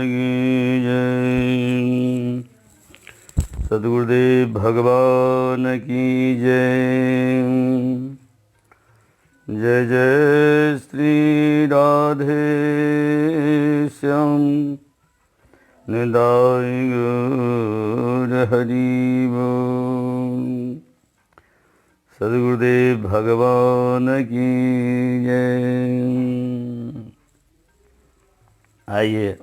की जय। सद्गुरुदेव भगवान की जय। जय जय श्री राधे श्याम निदाय गौर हरि बोल। सद्गुरुदेव भगवान की जय। आइए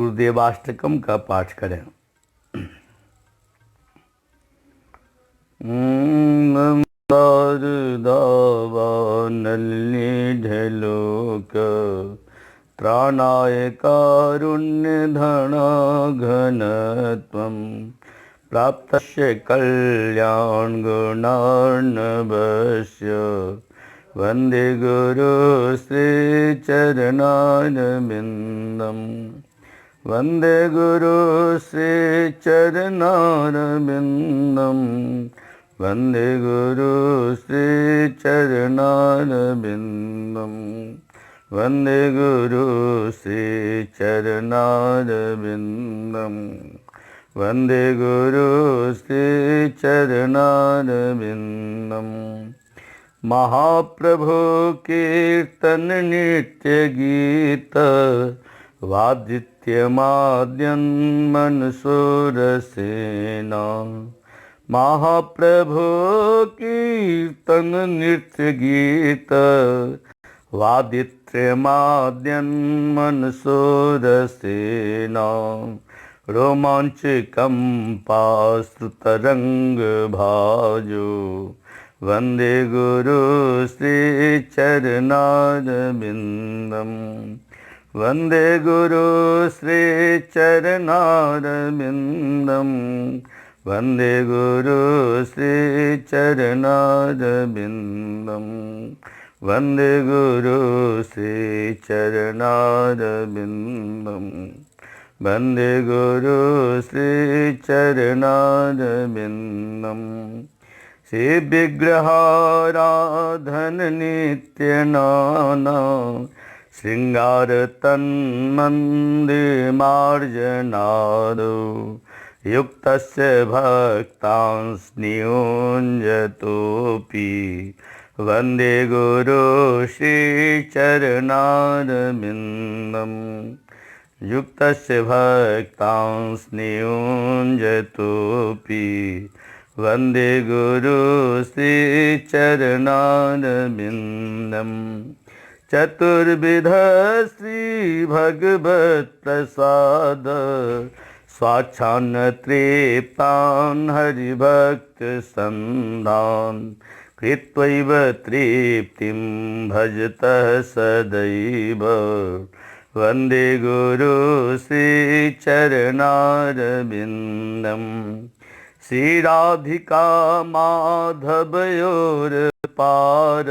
गुरुदेवाष्टकम का पाठ करें। नल्लिढलोक त्राणाय कारुण्यधनाघनत्वं प्राप्तस्य कल्याणगुणार्णवस्य वन्दे गुरु श्रीचरणारविन्दम्। वन्दे गुरु श्रीचरणारविन्दम्। वन्दे गुरु श्रीचरणारविन्दम्। वन्दे गुरु श्रीचरणारविन्दम्। वन्दे गुरु श्रीचरणारविन्दम्। महाप्रभु कीर्तन नित्य गीत वादित्यमाद्यन् मनसुरसेना। महाप्रभु कीर्तन नृत्य गीत वादित्यमाद्यन् मनसुरसेना। रोमाञ्चकम्पाश्रुतरङ्गभाजो वन्दे गुरु श्रीचरणारविन्दम्। वन्दे गुरु श्रीचरणारविन्दम्। वन्दे गुरु श्रीचरणारविन्दम्। वन्दे गुरु श्रीचरणारविन्दम्। वन्दे गुरु श्रीचरणारविन्दम्। श्रीविग्रहाराधन नित्यनाना शृंगार तन्मन्दिमार्जनादो युक्तस्य भक्तांस्नियुञ्जतोऽपि वन्दे गुरु श्रीचरणारविन्दम्। युक्तस्य भक्तांस्नियुञ्जतोऽपि वन्दे गुरु श्रीचरणारविन्दम्। चतुर्विध श्री भगवत प्रसाद स्वाच्छान्न तृप्तान् हरिभक्त सन्धान् कृत्वैव तृप्तिं भजतः सदैव। वन्दे गुरु श्रीचरणारविन्दम्। श्रीराधिका माधवयोर्पार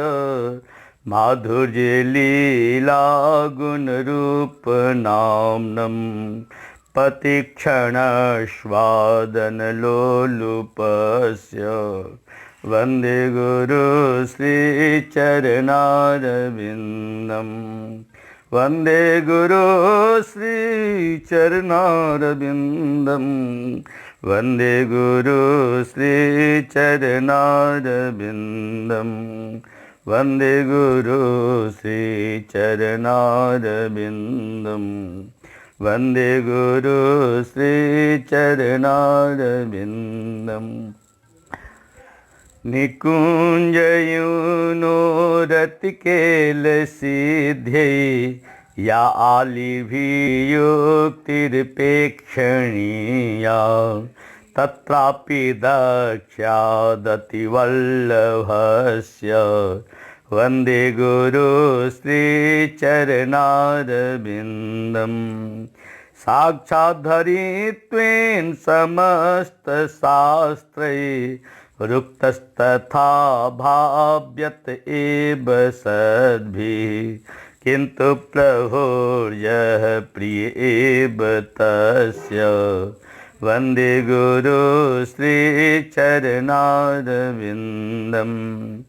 माधुर्य लीला गुणरूप नाम्नं पतिक्षणश्वादनलोलुपस्य वन्दे गुरु श्रीचरणारविन्दम्। वन्दे गुरु श्रीचरणारविन्दम्। वन्दे गुरु श्रीचरणारविन्दम्। वन्दे गुरु श्रीचरणारविन्दम्। वन्दे गुरु श्रीचरणारविन्दम्। निकुञ्जयुनोरतिकेलसिद्ध्यै या आलिभियुक्तिर्पेक्षणीया तत्रापि दक्ष्यादतिवल्लभस्य वन्दे गुरु श्रीचरणारविन्दम्। साक्षाद्धरित्वेन समस्तशास्त्रैः रुक्तस्तथा भाव्यत एव सद्भिः किन्तु प्रभुर्यः प्रिय एव तस्य वन्दे गुरु श्रीचरणारविन्दम्।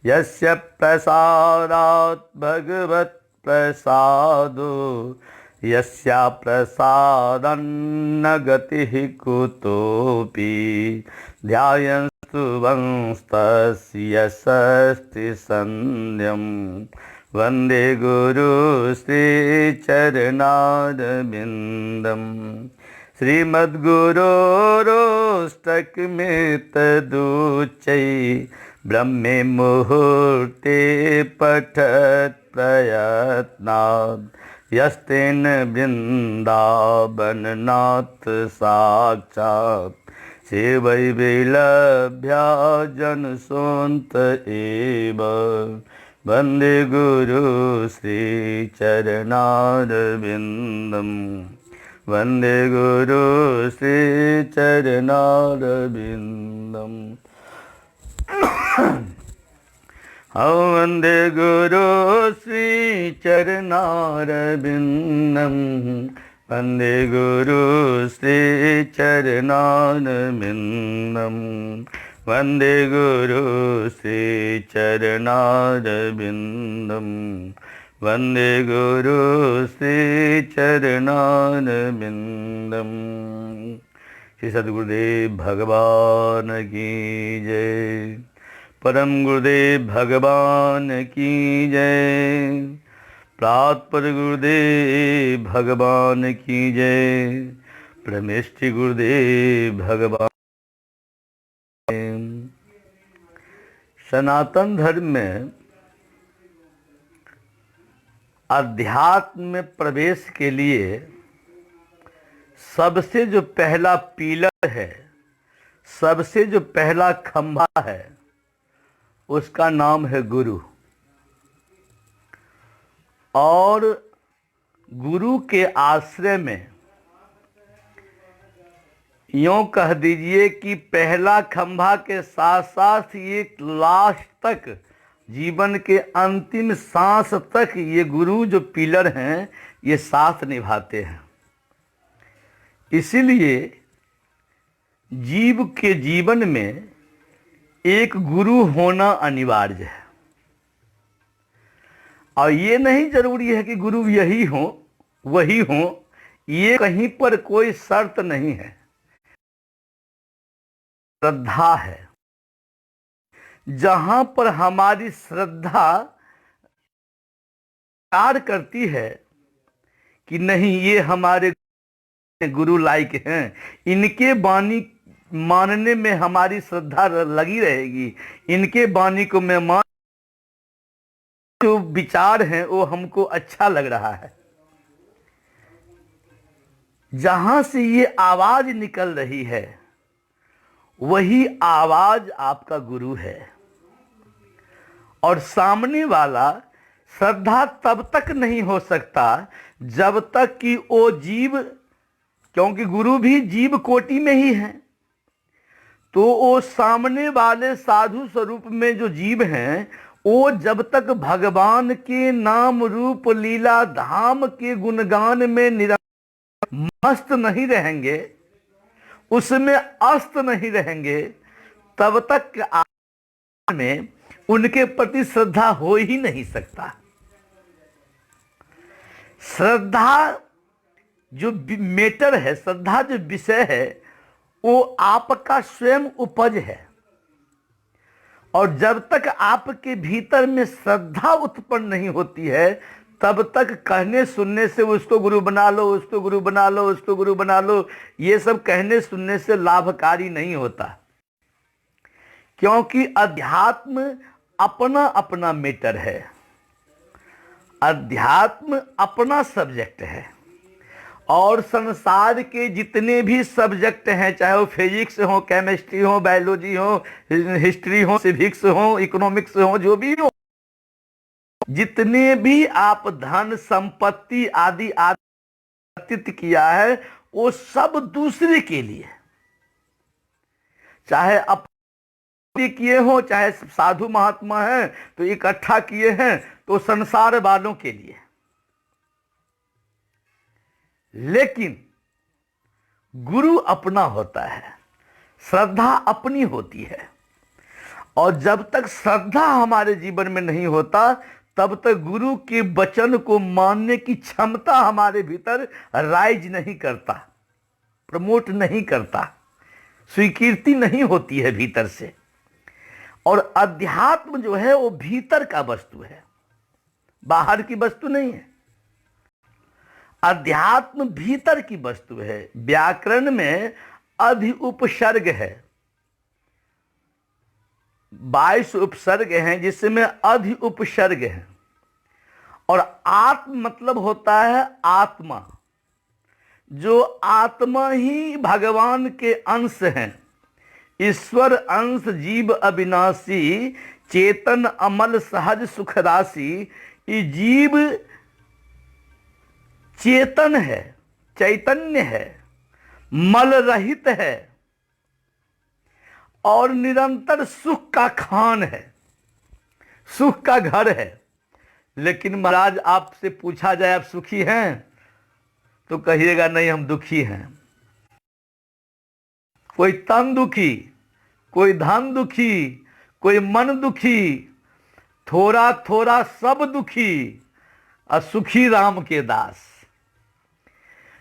यस्य प्रसादात् भगवत् प्रसादो यस्या प्रसादन्न गतिः कुतोऽपि ध्यायन्तु वंस्तस्य शस्ति सन्ध्यं वन्दे गुरु श्रीचरणारविन्दम् श्रीमद्गुरोरोष्टकमेतदुच्चै ब्रह्मे मुहूर्ते पठत् प्रयत्नात् यस्तेन वृन्दावननाथ साक्षात् सेवै विलभ्या जनसोऽन्त एव वन्दे गुरु श्रीचरणारविन्दम् वन्दे गुरु श्रीचरणारविन्दम् वन्दे गुरु श्रीचरणारविन्दम् वन्दे गुरु श्रीचरणारविन्दम् वन्दे गुरु श्रीचरणारविन्दम् वन्दे गुरु श्रीचरणारविन्दम्। श्री सद्गुरुदेव भगवान की जय। परम गुरुदेव भगवान की जय। प्रातपर गुरुदेव भगवान की जय। परमेष्टि गुरुदेव भगवान। सनातन धर्म में अध्यात्म में प्रवेश के लिए सबसे जो पहला पिलर है, सबसे जो पहला खंभा है, उसका नाम है गुरु। और गुरु के आश्रय में यूँ कह दीजिए कि पहला खंभा के साथ साथ ये लास्ट तक, जीवन के अंतिम सांस तक ये गुरु जो पिलर हैं ये साथ निभाते हैं। इसीलिए जीव के जीवन में एक गुरु होना अनिवार्य है। और ये नहीं जरूरी है कि गुरु यही हो वही हो, ये कहीं पर कोई शर्त नहीं है। श्रद्धा है। जहां पर हमारी श्रद्धा कार्य करती है कि नहीं ये हमारे गुरु लायक हैं, इनके वाणी मानने में हमारी श्रद्धा लगी रहेगी, इनके वाणी को मैं मान, जो विचार हैं वो हमको अच्छा लग रहा है, जहां से ये आवाज निकल रही है वही आवाज आपका गुरु है। और सामने वाला श्रद्धा तब तक नहीं हो सकता जब तक कि वो जीव, क्योंकि गुरु भी जीव कोटि में ही है, तो वो सामने वाले साधु स्वरूप में जो जीव हैं वो जब तक भगवान के नाम रूप लीला धाम के गुणगान में मस्त नहीं रहेंगे, उसमें अस्त नहीं रहेंगे, तब तक आप में उनके प्रति श्रद्धा हो ही नहीं सकता। श्रद्धा जो मैटर है, श्रद्धा जो विषय है, वो आपका स्वयं उपज है। और जब तक आपके भीतर में श्रद्धा उत्पन्न नहीं होती है तब तक कहने सुनने से उसको गुरु बना लो, उसको गुरु बना लो, उसको गुरु बना लो, ये सब कहने सुनने से लाभकारी नहीं होता। क्योंकि अध्यात्म अपना अपना मैटर है, अध्यात्म अपना सब्जेक्ट है। और संसार के जितने भी सब्जेक्ट हैं, चाहे वो फिजिक्स हो, केमिस्ट्री हो, बायोलॉजी हो, हिस्ट्री हो, सिविक्स हो, इकोनॉमिक्स हो, जो भी हो, जितने भी आप धन संपत्ति आदि आदि किया है वो सब दूसरे के लिए, चाहे अपने किए हो, चाहे साधु महात्मा हैं तो इकट्ठा किए हैं तो संसार वालों के लिए। लेकिन गुरु अपना होता है, श्रद्धा अपनी होती है। और जब तक श्रद्धा हमारे जीवन में नहीं होता तब तक गुरु के वचन को मानने की क्षमता हमारे भीतर राइज नहीं करता, प्रमोट नहीं करता, स्वीकृति नहीं होती है भीतर से। और अध्यात्म जो है वो भीतर का वस्तु है, बाहर की वस्तु नहीं है। अध्यात्म भीतर की वस्तु है। व्याकरण में अधि उपसर्ग है, 22 उपसर्ग हैं जिसमें अधि उपसर्ग है। और आत्म मतलब होता है आत्मा, जो आत्मा ही भगवान के अंश हैं। ईश्वर अंश जीव अविनाशी, चेतन अमल सहज सुख राशि। ये जीव चेतन है, चैतन्य है, मल रहित है और निरंतर सुख का खान है, सुख का घर है। लेकिन महाराज आपसे पूछा जाए आप सुखी हैं तो कहिएगा नहीं हम दुखी हैं। कोई तन दुखी, कोई धन दुखी, कोई मन दुखी, थोड़ा थोड़ा सब दुखी, असुखी राम के दास।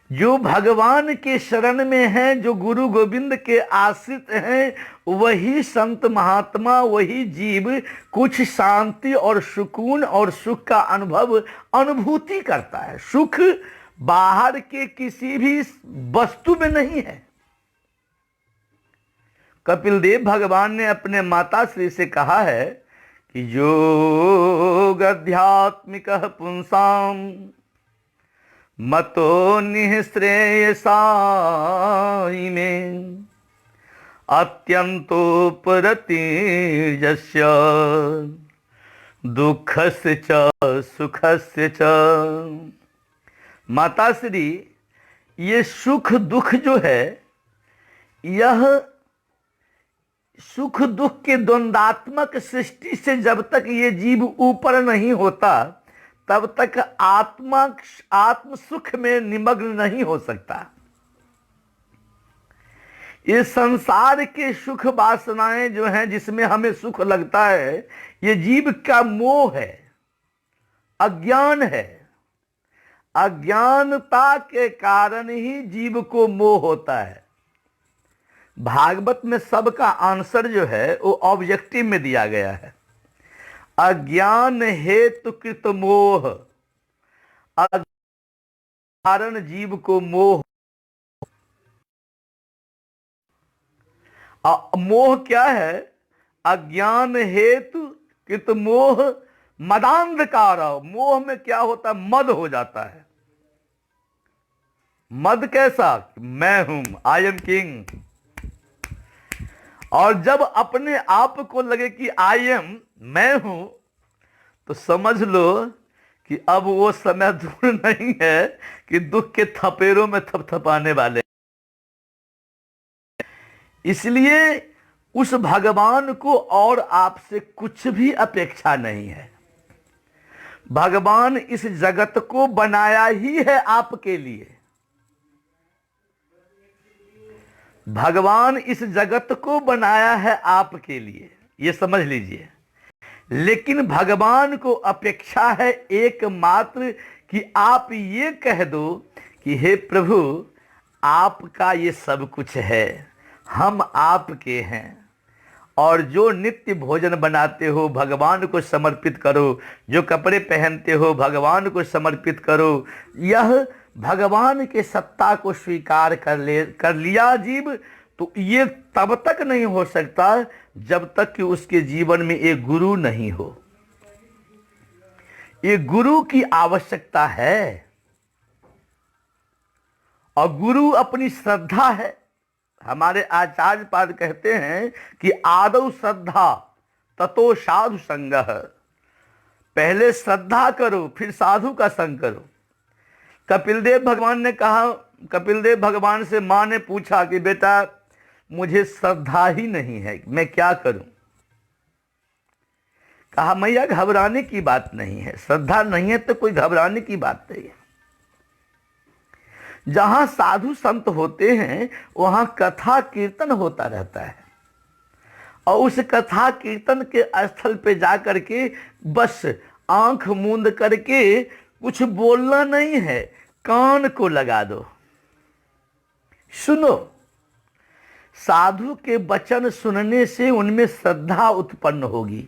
जो भगवान के शरण में हैं, जो गुरु गोविंद के आश्रित हैं, वही संत महात्मा, वही जीव कुछ शांति और सुकून और सुख का अनुभूति करता है। सुख बाहर के किसी भी वस्तु में नहीं है। कपिल देव भगवान ने अपने माता श्री से कहा है कि योग अध्यात्मिक पुंसाम मतो निःश्रेयसाई में अत्यंतोपरतिर्यस्य दुःखस्य च सुखस्य च। माता श्री, ये सुख दुख जो है, यह सुख दुख के द्वंदात्मक सृष्टि से जब तक ये जीव ऊपर नहीं होता तब तक आत्म सुख में निमग्न नहीं हो सकता। ये संसार के सुख वासनाएं जो हैं, जिसमें हमें सुख लगता है, ये जीव का मोह है, अज्ञान है। अज्ञानता के कारण ही जीव को मोह होता है। भागवत में सबका आंसर जो है वो ऑब्जेक्टिव में दिया गया है। अज्ञान हेतु कृत मोह, कारण जीव को मोह। मोह क्या है? अज्ञान हेतु कृत मोह मदांधकार। मोह में क्या होता है? मद हो जाता है। मद कैसा? मैं हूं, आई एम किंग। और जब अपने आप को लगे कि आई एम, मैं हूं, तो समझ लो कि अब वो समय दूर नहीं है कि दुख के थपेरों में थपथपाने वाले। इसलिए उस भगवान को और आपसे कुछ भी अपेक्षा नहीं है। भगवान इस जगत को बनाया ही है आपके लिए। भगवान इस जगत को बनाया है आपके लिए, ये समझ लीजिए। लेकिन भगवान को अपेक्षा है एकमात्र कि आप ये कह दो कि हे प्रभु, आपका ये सब कुछ है, हम आपके हैं। और जो नित्य भोजन बनाते हो भगवान को समर्पित करो, जो कपड़े पहनते हो भगवान को समर्पित करो। यह भगवान के सत्ता को स्वीकार कर लिया जीव, तो ये तब तक नहीं हो सकता जब तक कि उसके जीवन में एक गुरु नहीं हो। ये गुरु की आवश्यकता है। और गुरु अपनी श्रद्धा है। हमारे आचार्य पाद कहते हैं कि आदौ श्रद्धा ततो साधु संगः। पहले श्रद्धा करो फिर साधु का संग करो। कपिलदेव भगवान ने कहा, कपिलदेव भगवान से मां ने पूछा कि बेटा मुझे श्रद्धा ही नहीं है, मैं क्या करूं? कहा मैया घबराने की बात नहीं है, श्रद्धा नहीं है तो कोई घबराने की बात नहीं है। जहां साधु संत होते हैं वहां कथा कीर्तन होता रहता है। और उस कथा कीर्तन के स्थल पे जाकर के बस आंख मूंद करके कुछ बोलना नहीं है, कान को लगा दो, सुनो। साधु के वचन सुनने से उनमें श्रद्धा उत्पन्न होगी,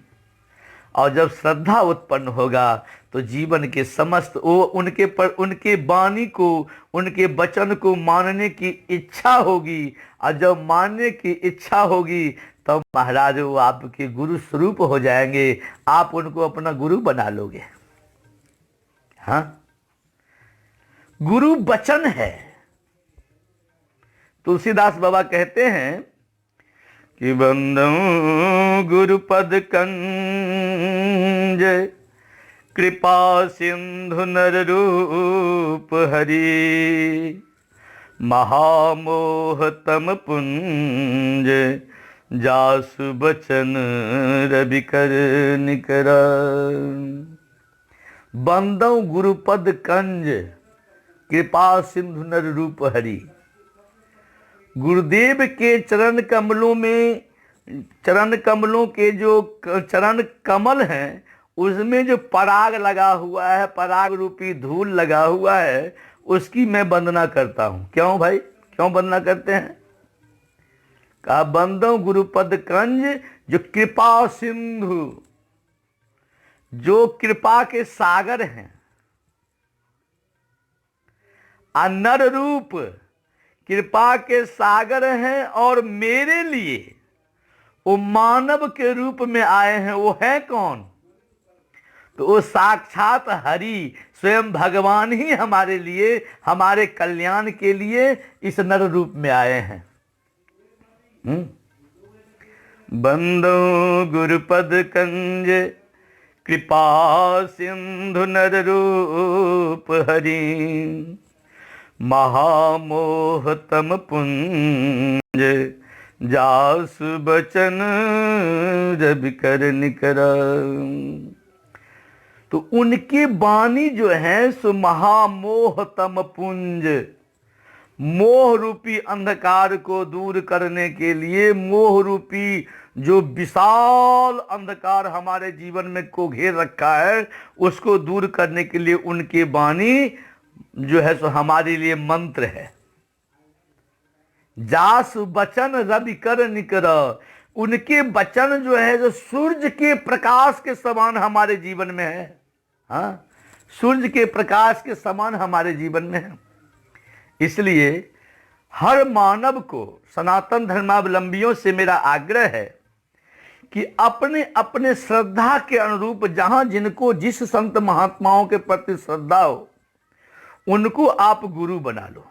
और जब श्रद्धा उत्पन्न होगा तो जीवन के समस्त वो उनके वाणी को, उनके वचन को मानने की इच्छा होगी, और जब मानने की इच्छा होगी तब महाराज वो आपके गुरु स्वरूप हो जाएंगे, आप उनको अपना गुरु बना लोगे। हाँ, गुरु वचन है। तुलसीदास बाबा कहते हैं कि बंदो गुरुपद कंज, कृपा सिंधु नर रूप हरि, महामोह तम पुंज, जासु बचन रवि कर निकरा। बंदो गुरुपद कंज, कृपा सिंधु नर रूप हरि। गुरुदेव के चरण कमलों में, चरण कमलों के जो चरण कमल हैं उसमें जो पराग लगा हुआ है, पराग रूपी धूल लगा हुआ है, उसकी मैं वंदना करता हूँ। क्यों भाई, क्यों वंदना करते हैं? कहा बंदो गुरुपद कंज, जो कृपा सिंधु, जो कृपा के सागर हैं, नर रूप कृपा के सागर हैं, और मेरे लिए वो मानव के रूप में आए हैं। वो है कौन? तो वो साक्षात हरि, स्वयं भगवान ही हमारे लिए, हमारे कल्याण के लिए इस नर रूप में आए हैं। बंदो गुरुपद कंज, कृपा सिंधु नर रूप हरि, महामोह तम पुंज, जासु बचन रवि कर निकरा। तो उनकी वाणी जो है सो महामोह तम पुंज, मोह रूपी अंधकार को दूर करने के लिए, मोह रूपी जो विशाल अंधकार हमारे जीवन में को घेर रखा है उसको दूर करने के लिए उनकी वाणी जो है सो हमारे लिए मंत्र है। जासु बचन रवि कर निकर, उनके वचन जो है जो सूर्य के प्रकाश के समान हमारे जीवन में है। हाँ, सूर्य के प्रकाश के समान हमारे जीवन में है। इसलिए हर मानव को, सनातन धर्मावलंबियों से मेरा आग्रह है कि अपने अपने श्रद्धा के अनुरूप, जहां जिनको जिस संत महात्माओं के प्रति श्रद्धा हो उनको आप गुरु बना लो,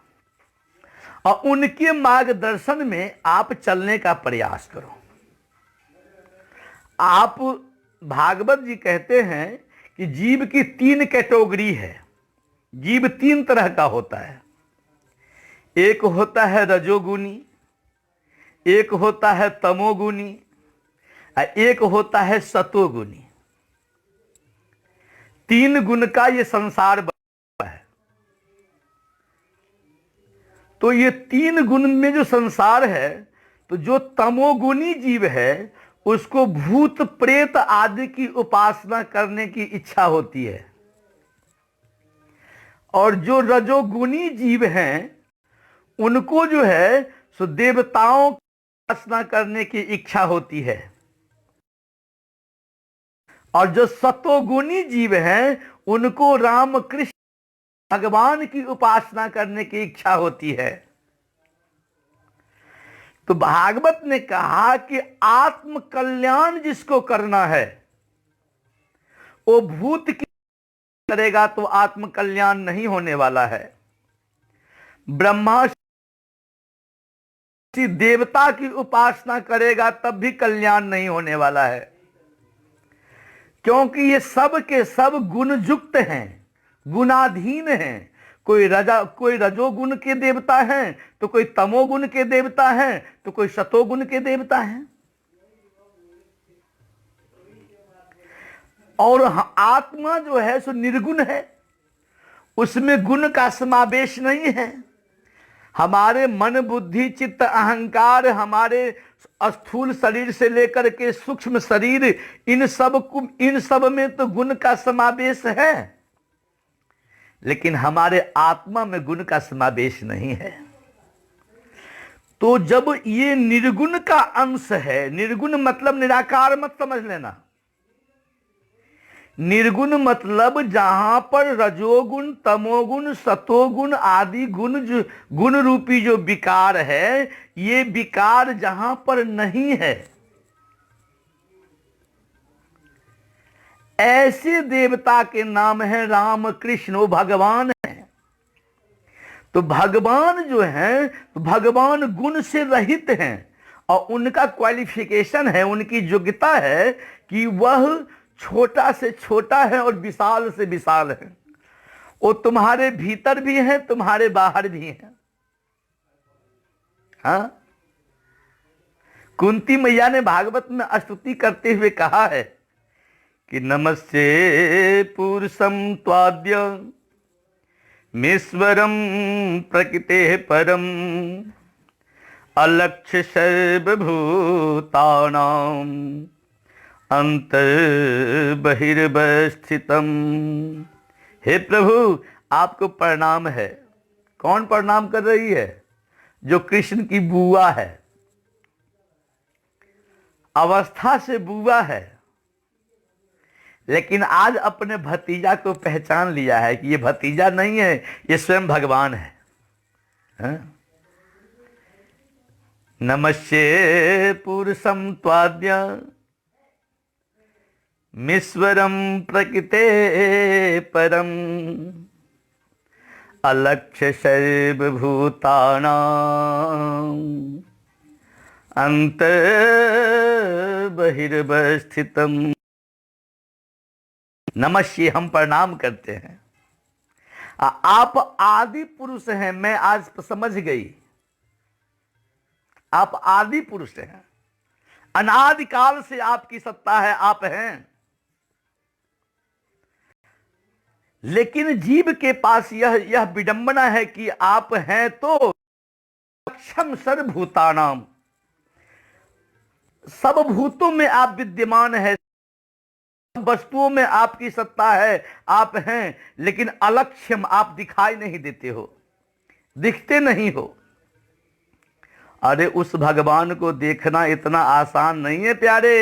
और उनके मार्गदर्शन में आप चलने का प्रयास करो। आप, भागवत जी कहते हैं कि जीव की 3 कैटेगरी है। जीव 3 तरह का होता है। एक होता है रजोगुनी, एक होता है तमोगुनी, और एक होता है सतोगुनी। 3 गुण का ये संसार बना है। तो ये 3 गुण में जो संसार है, तो जो तमोगुनी जीव है उसको भूत प्रेत आदि की उपासना करने की इच्छा होती है, और जो रजोगुनी जीव हैं उनको जो है सो देवताओं की उपासना करने की इच्छा होती है, और जो सतोगुनी जीव हैं उनको राम कृष्ण भगवान की उपासना करने की इच्छा होती है। तो भागवत ने कहा कि आत्म कल्याण जिसको करना है वो भूत की करेगा तो आत्म कल्याण नहीं होने वाला है। ब्रह्मा देवता की उपासना करेगा तब भी कल्याण नहीं होने वाला है, क्योंकि ये सब के सब गुण युक्त हैं, गुणाधीन हैं। कोई रजोगुण के देवता हैं, तो कोई तमोगुण के देवता हैं, तो कोई सतोगुण के देवता हैं। और आत्मा जो है सो निर्गुण है, उसमें गुण का समावेश नहीं है। हमारे मन बुद्धि चित्त अहंकार, हमारे स्थूल शरीर से लेकर के सूक्ष्म शरीर, इन सब में तो गुण का समावेश है, लेकिन हमारे आत्मा में गुण का समावेश नहीं है। तो जब ये निर्गुण का अंश है, निर्गुण मतलब निराकार मत समझ लेना, निर्गुण मतलब जहां पर रजोगुण तमोगुण सतोगुण आदि गुण रूपी जो विकार है, ये विकार जहां पर नहीं है, ऐसे देवता के नाम है राम कृष्ण, वो भगवान है। तो भगवान जो है, तो भगवान गुण से रहित हैं और उनका क्वालिफिकेशन है, उनकी योग्यता है कि वह छोटा से छोटा है और विशाल से विशाल है। वो तुम्हारे भीतर भी है, तुम्हारे बाहर भी है। हाँ, कुंती मैया ने भागवत में स्तुति करते हुए कहा है कि नमस्ते पुरुषम त्वाद्य मीश्वरम प्रकृते परम अलक्ष्य सर्वभूतानां अंतर बहिर्वस्थितम। हे प्रभु, आपको प्रणाम है। कौन प्रणाम कर रही है? जो कृष्ण की बुआ है, अवस्था से बुआ है, लेकिन आज अपने भतीजा को पहचान लिया है कि ये भतीजा नहीं है, ये स्वयं भगवान है। हाँ? नमस्ते पुरुषम त्वाद्य मीश्वरम प्रकृते परम अलक्ष्य सर्वभूतानां अंतर बहिर्वस्थितम। नमस्ते, हम प्रणाम करते हैं। आप आदि पुरुष हैं, मैं आज समझ गई, आप आदि पुरुष हैं, अनादिकाल से आपकी सत्ता है, आप हैं। लेकिन जीव के पास यह विडंबना है कि आप हैं तो अक्षम सर्वभूतानाम, सब भूतों में आप विद्यमान है, सब वस्तुओं में आपकी सत्ता है, आप हैं, लेकिन अलक्ष्यम, आप दिखाई नहीं देते हो, दिखते नहीं हो। अरे उस भगवान को देखना इतना आसान नहीं है प्यारे।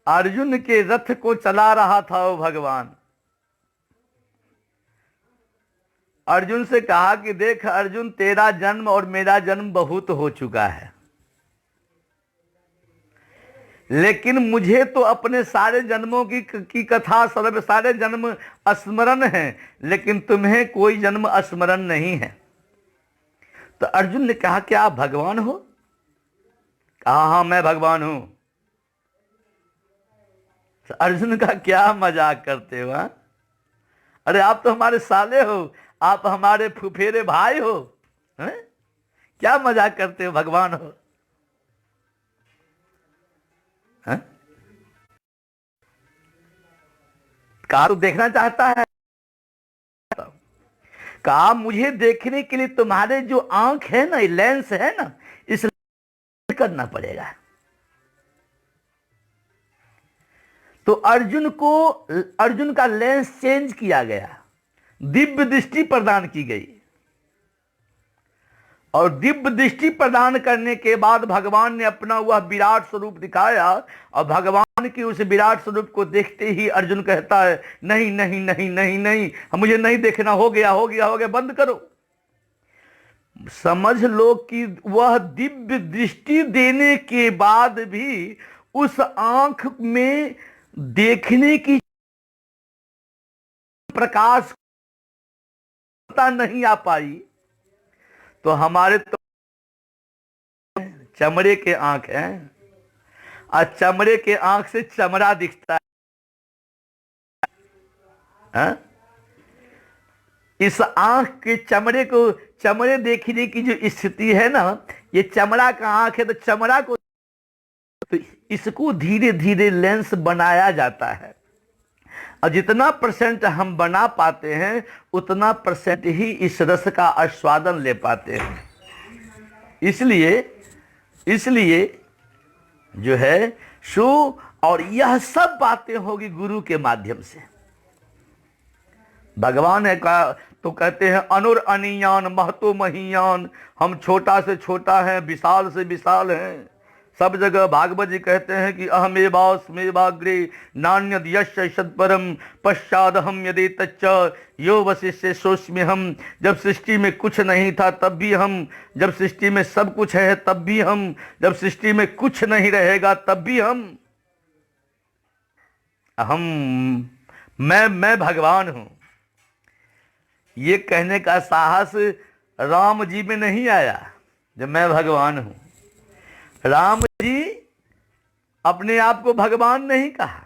अर्जुन के रथ को चला रहा था वो भगवान। अर्जुन से कहा कि देख अर्जुन, तेरा जन्म और मेरा जन्म बहुत हो चुका है, लेकिन मुझे तो अपने सारे जन्मों की कथा, सारे जन्म स्मरण है, लेकिन तुम्हें कोई जन्म स्मरण नहीं है। तो अर्जुन ने कहा क्या आप भगवान हो? कहा हाँ मैं भगवान हूं। तो अर्जुन का क्या मजाक करते हो? अरे आप तो हमारे साले हो, आप हमारे फुफेरे भाई हो, हैं? क्या मजाक करते हो, भगवान हो? कहा तो देखना चाहता है, कहा मुझे देखने के लिए तुम्हारे जो आंख है ना, लेंस है ना, इस करना पड़ेगा। तो अर्जुन का लेंस चेंज किया गया, दिव्य दृष्टि प्रदान की गई, और दिव्य दृष्टि प्रदान करने के बाद भगवान ने अपना वह विराट स्वरूप दिखाया, और भगवान की उस विराट स्वरूप को देखते ही अर्जुन कहता है नहीं नहीं नहीं नहीं नहीं, मुझे नहीं देखना, हो गया हो गया हो गया, बंद करो। समझ लो कि वह दिव्य दृष्टि देने के बाद भी उस आंख में देखने की प्रकाश नहीं आ पाई। तो हमारे तो चमड़े के आंख हैं, और चमड़े के आंख से चमड़ा दिखता है। इस आंख के चमड़े देखने की जो स्थिति है ना, ये चमड़ा का आंख है, तो चमड़ा को, तो इसको धीरे धीरे लेंस बनाया जाता है। और जितना परसेंट हम बना पाते हैं उतना परसेंट ही इस रस का आस्वादन ले पाते हैं। इसलिए इसलिए जो है सो, और यह सब बातें होगी गुरु के माध्यम से। भगवान है का तो कहते हैं अनुर अनियान महतो महीयान, हम छोटा से छोटा हैं, विशाल से विशाल हैं। सब जगह भागवत जी कहते हैं कि अहमेवास्मेवाग्रे नान्यद यस्य सत्परम पश्चादहम यदि तच्च यो वशिष्य सोस्म्य हम। जब सृष्टि में कुछ नहीं था तब भी हम, जब सृष्टि में सब कुछ है तब भी हम, जब सृष्टि में कुछ नहीं रहेगा तब भी हम। मैं भगवान हूं, ये कहने का साहस राम जी में नहीं आया जब मैं भगवान हूं। राम जी अपने आप को भगवान नहीं कहा,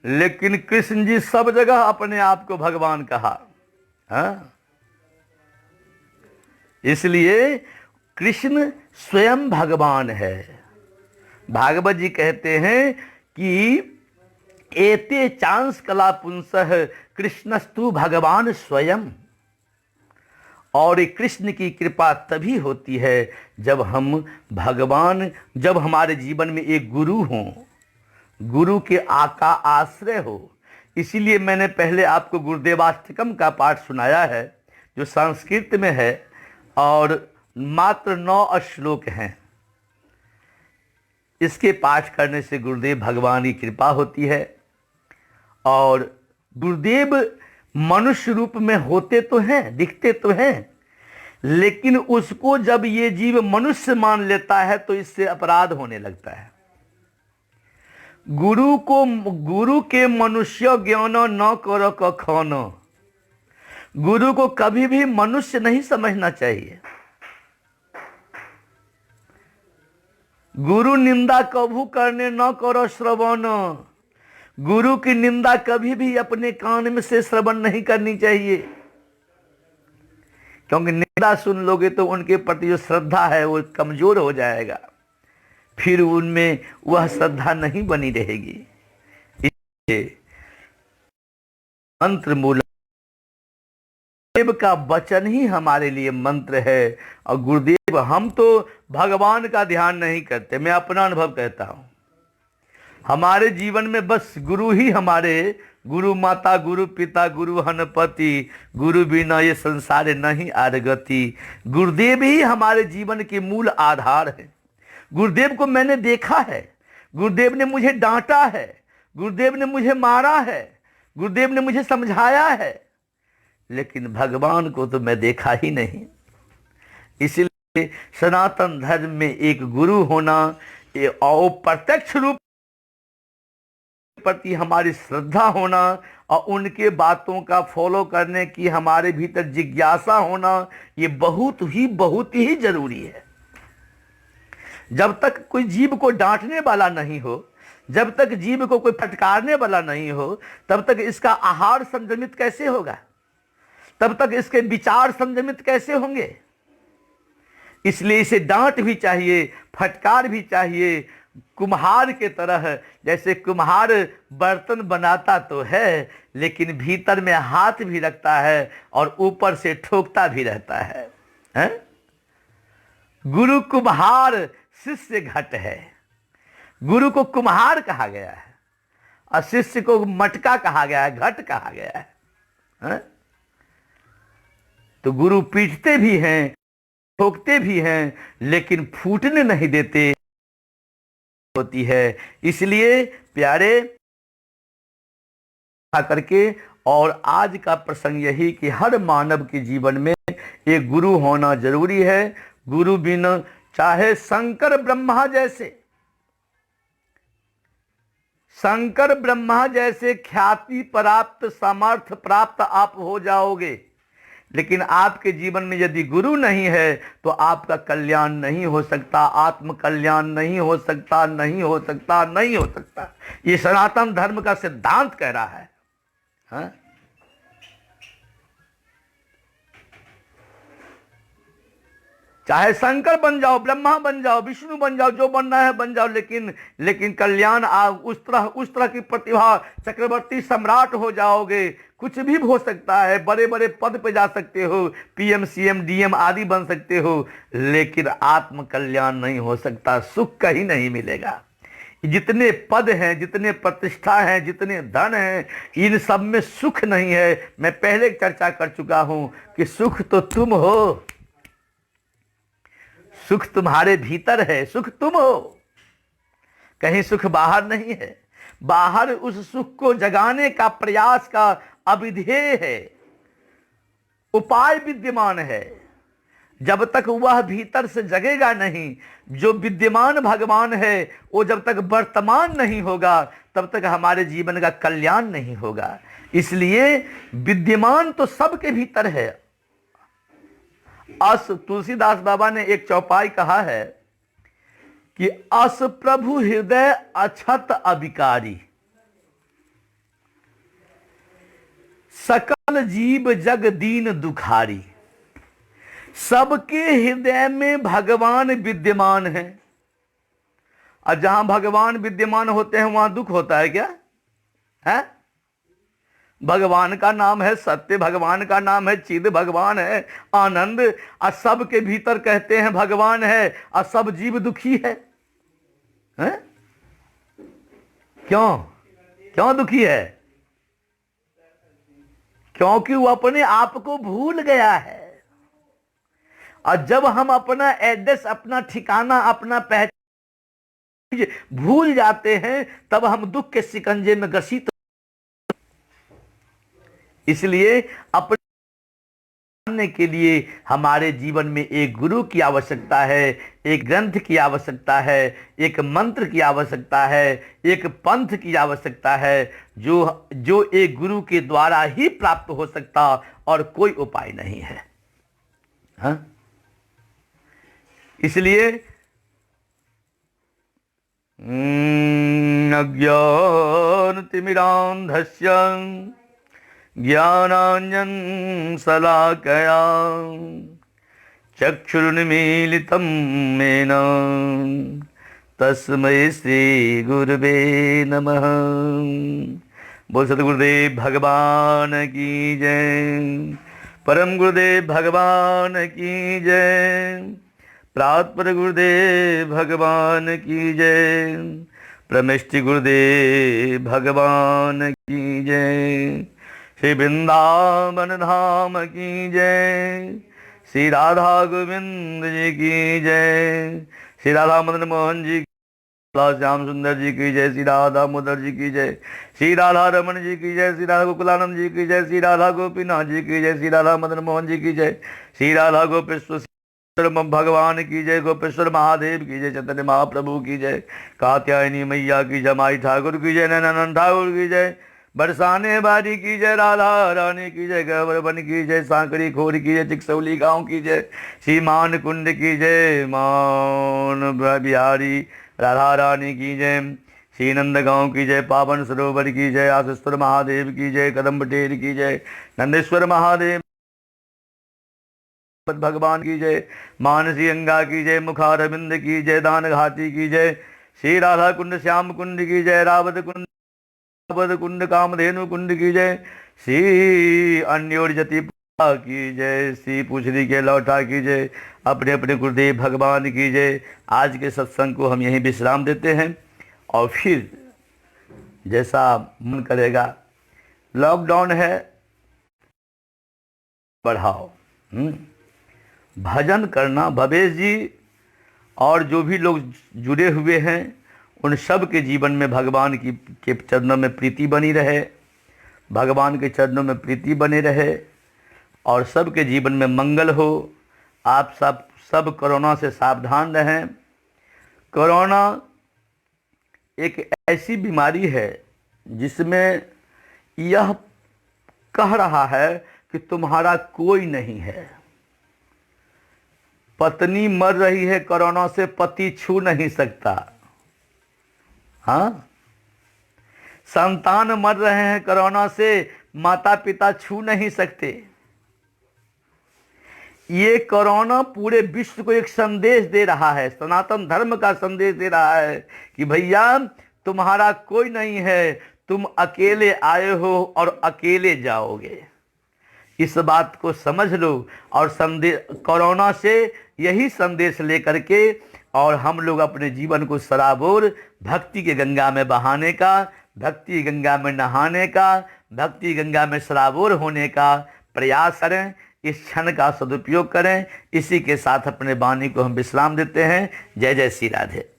लेकिन कृष्ण जी सब जगह अपने आप को भगवान कहा। हाँ, इसलिए कृष्ण स्वयं भगवान है। भागवत जी कहते हैं कि एते चांस कला पुंसः कृष्णस्तु भगवान स्वयं। और कृष्ण की कृपा तभी होती है जब हम भगवान, जब हमारे जीवन में एक गुरु हो, गुरु के आका आश्रय हो। इसीलिए मैंने पहले आपको गुरुदेवाष्टकम का पाठ सुनाया है जो संस्कृत में है और मात्र 9 श्लोक हैं। इसके पाठ करने से गुरुदेव भगवान की कृपा होती है। और गुरुदेव मनुष्य रूप में होते तो हैं, दिखते तो हैं, लेकिन उसको जब ये जीव मनुष्य मान लेता है तो इससे अपराध होने लगता है। गुरु के मनुष्य ज्ञान न करो कखन, गुरु को कभी भी मनुष्य नहीं समझना चाहिए। गुरु निंदा कभू करने न करो श्रवण, गुरु की निंदा कभी भी अपने कान में से श्रवण नहीं करनी चाहिए, क्योंकि निंदा सुन लोगे तो उनके प्रति जो श्रद्धा है वो कमजोर हो जाएगा, फिर उनमें वह श्रद्धा नहीं बनी रहेगी। इसलिए मंत्र मूल गुरुदेव का वचन ही हमारे लिए मंत्र है। और गुरुदेव, हम तो भगवान का ध्यान नहीं करते, मैं अपना अनुभव कहता हूं। हमारे जीवन में बस गुरु ही हमारे, गुरु माता गुरु पिता गुरु हनपति, गुरु बिना ये संसार नहीं आरगति। गुरुदेव ही हमारे जीवन के मूल आधार है। गुरुदेव को मैंने देखा है, गुरुदेव ने मुझे डांटा है, गुरुदेव ने मुझे मारा है, गुरुदेव ने मुझे समझाया है, लेकिन भगवान को तो मैं देखा ही नहीं। इसलिए सनातन धर्म में एक गुरु होना और प्रत्यक्ष रूप प्रति हमारी श्रद्धा होना और उनके बातों का फॉलो करने की हमारे भीतर जिज्ञासा होना, ये बहुत ही जरूरी है। जब तक कोई जीव को डांटने वाला नहीं हो, जब तक जीव को कोई फटकारने वाला नहीं हो, तब तक इसका आहार संयमित कैसे होगा, तब तक इसके विचार संयमित कैसे होंगे। इसलिए इसे डांट भी चाहिए, फटकार भी चाहिए। कुम्हार के तरह, जैसे कुम्हार बर्तन बनाता तो है लेकिन भीतर में हाथ भी रखता है और ऊपर से ठोकता भी रहता है, हैं? गुरु कुम्हार शिष्य घट है। गुरु को कुम्हार कहा गया है और शिष्य को मटका कहा गया है, घट कहा गया है, हैं? तो गुरु पीटते भी हैं, ठोकते भी हैं, लेकिन फूटने नहीं देते होती है। इसलिए प्यारे करके, और आज का प्रसंग यही कि हर मानव के जीवन में एक गुरु होना जरूरी है। गुरु बिना, चाहे शंकर ब्रह्मा जैसे ख्याति प्राप्त, सामर्थ्य प्राप्त आप हो जाओगे, लेकिन आपके जीवन में यदि गुरु नहीं है तो आपका कल्याण नहीं हो सकता, आत्म कल्याण नहीं हो सकता, नहीं हो सकता, नहीं हो सकता। ये सनातन धर्म का सिद्धांत कह रहा है, हाँ? चाहे शंकर बन जाओ, ब्रह्मा बन जाओ, विष्णु बन जाओ, जो बनना है बन जाओ, लेकिन कल्याण उस तरह की प्रतिभा, चक्रवर्ती सम्राट हो जाओगे, कुछ भी हो सकता है, बड़े बड़े पद पे जा सकते हो, पीएम सीएम डीएम आदि बन सकते हो, लेकिन आत्म कल्याण नहीं हो सकता, सुख कहीं नहीं मिलेगा। जितने पद हैं, जितने प्रतिष्ठा हैं, जितने धन हैं, इन सब में सुख नहीं है। मैं पहले चर्चा कर चुका हूं कि सुख तो तुम हो, सुख तुम्हारे भीतर है, सुख तुम हो, कहीं सुख बाहर नहीं है। बाहर उस सुख को जगाने का प्रयास का अविधेय है, उपाय विद्यमान है। जब तक वह भीतर से जगेगा नहीं, जो विद्यमान भगवान है वो जब तक वर्तमान नहीं होगा, तब तक हमारे जीवन का कल्याण नहीं होगा। इसलिए विद्यमान तो सबके भीतर है। तुलसीदास बाबा ने एक चौपाई कहा है कि अस प्रभु हृदय अछत अविकारी, सकल जीव जग दीन दुखारी। सबके हृदय में भगवान विद्यमान है, और जहां भगवान विद्यमान होते हैं वहां दुख होता है क्या? है? भगवान का नाम है सत्य, भगवान का नाम है चिद, भगवान है आनंद, और सबके भीतर कहते हैं भगवान है, और सब जीव दुखी है। क्यों क्यों दुखी है? क्योंकि वो अपने आप को भूल गया है। और जब हम अपना एड्रेस, अपना ठिकाना, अपना पहचान भूल जाते हैं, तब हम दुख के शिकंजे में ग्रसित। इसलिए अपने के लिए हमारे जीवन में एक गुरु की आवश्यकता है, एक ग्रंथ की आवश्यकता है, एक मंत्र की आवश्यकता है, एक पंथ की आवश्यकता है, जो एक गुरु के द्वारा ही प्राप्त हो सकता, और कोई उपाय नहीं है। हाँ? इसलिए अज्ञानतिमिरान्धस्य ज्ञानाञ्जन शलाकया चक्षुरुन्मीलितं येन तस्मै श्री गुरुवे नमः। बोल सतगुरुदेव भगवान की जय, परम गुरुदेव भगवान की जय, प्रातपर गुरुदेव भगवान की जय, प्रमिष्टि गुरुदेव भगवान की जय, श्री वृंदावन धाम की जय, श्री राधा गोविंद जी की जय, श्री राधा मदन मोहन जी, श्याम सुंदर जी की जय, श्री राधा मोदर जी की जय, श्री राधा रमन जी की जय, श्री राधा गोकुलानंद जी की जय, श्री राधा गोपीनाथ जी की जय, श्री राधा मदन मोहन जी की जय, श्री राधा गोपेश्वर भगवान की जय, गोपेश्वर महादेव की जय, चैतन्य महाप्रभु की जय, कात्यायनी मैया की जय, माई ठाकुर की जय, नैनानंद ठाकुर की जय, बरसाने बारी की जय, राधा रानी की जय, गौरवन की जय, सांकरी खोर की जय, चिकसौली गांव की जय, श्री मान कुंड की जय, मान बिहारी राधा रानी की जय, श्री नंद गांव की जय, पावन सरोवर की जय, आशेश्वर महादेव की जय, कदम बटेर की जय, नंदेश्वर महादेव भगवान की जय, मानसी गंगा की जय, मुखारविंद की जय, दान घाटी की जय, श्री राधा कुंड श्याम कुंड की जय, रावत कुंड कामधेनु कुंड की जय, श्री अन्योर जति की जय, श्री पुछरी के लौटा की जय, अपने अपने गुरुदेव भगवान की जय। आज के सत्संग को हम यहीं विश्राम देते हैं, और फिर जैसा मन करेगा, लॉकडाउन है, बढ़ाओ भजन करना। भवेश जी और जो भी लोग जुड़े हुए हैं, उन सब के जीवन में भगवान के चरणों में प्रीति बनी रहे, भगवान के चरणों में प्रीति बने रहे, और सब के जीवन में मंगल हो। आप सब कोरोना से सावधान रहें। कोरोना एक ऐसी बीमारी है जिसमें यह कह रहा है कि तुम्हारा कोई नहीं है। पत्नी मर रही है कोरोना से, पति छू नहीं सकता। हाँ, संतान मर रहे हैं कोरोना से, माता पिता छू नहीं सकते। ये कोरोना पूरे विश्व को एक संदेश दे रहा है, सनातन धर्म का संदेश दे रहा है कि भैया तुम्हारा कोई नहीं है, तुम अकेले आए हो और अकेले जाओगे। इस बात को समझ लो और संदेश कोरोना से यही संदेश लेकर के और हम लोग अपने जीवन को सराबोर भक्ति के गंगा में बहाने का, भक्ति गंगा में नहाने का, भक्ति गंगा में सराबोर होने का प्रयास करें। इस क्षण का सदुपयोग करें। इसी के साथ अपने वाणी को हम विश्राम देते हैं। जय जय श्री राधे।